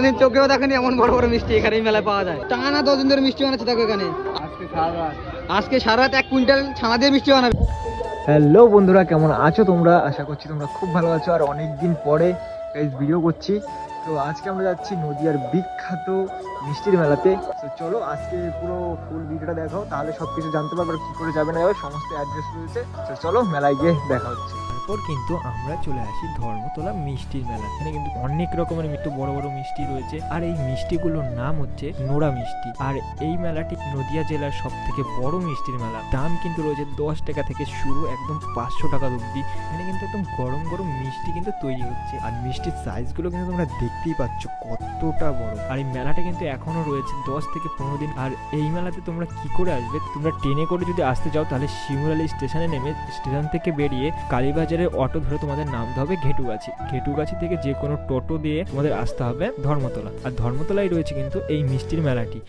কোনোদিন চোখেও দেখেনি এমন বড় বড় মিষ্টি এখানে মেলায় পাওয়া যায়। টানা 10 দিন ধরে মিষ্টি বানাচ্ছে দেখো এখানে। আজকে সারা রাত 1 কুইন্টাল ছানা দিয়ে মিষ্টি বানাবে। হ্যালো বন্ধুরা, কেমন আছো তোমরা? আশা করছি তোমরা খুব ভালো আছো। আর অনেকদিন পরে ভিডিও করছি। তো আজকে আমরা যাচ্ছি নদিয়ার বিখ্যাত মিষ্টির মেলাতে। তো চলো আজকে পুরো ফুল ভিডিওটা দেখাও, তাহলে সবকিছু জানতে পারবে কি করে যাবে না যাবে, সমস্ত অ্যাড্রেস রয়েছে। তো চলো মেলায় গিয়ে দেখা হচ্ছে। তারপর কিন্তু আমরা চলে আসি ধর্মতলা মিষ্টির মেলা। এখানে কিন্তু অনেক রকমের বড় বড় মিষ্টি রয়েছে, আর এই মিষ্টিগুলোর নাম হচ্ছে নোড়া মিষ্টি। আর এই মেলাটি নদিয়া জেলার সব থেকে বড় মিষ্টির মেলা। দাম কিন্তু রয়েছে 10 টাকা থেকে শুরু, একদম 500 টাকা অবধি। এখানে কিন্তু একদম গরম গরম মিষ্টি কিন্তু তৈরি হচ্ছে, আর মিষ্টির সাইজগুলো কিন্তু তোমরা দেখতেই পাচ্ছ কতটা বড়। আর এই মেলাটা কিন্তু এখনো রয়েছে 10 থেকে 15 দিন। আর এই মেলাতে তোমরা কি করে আসবে? তোমরা ট্রেনে করে যদি আসতে চাও তাহলে শিমুরালি স্টেশনে নেমে স্টেশন থেকে বেরিয়ে কালীবাজারের অটো ধরে তোমাদের নামতে হবে ঘেটুগাছি। ঘেটুগাছি থেকে যে কোনো টোটো দিয়ে তোমাদের আসতে হবে ধর্মতলা। আর ধর্মতলায় রয়েছে কিন্তু এই মিষ্টির মেলাটি।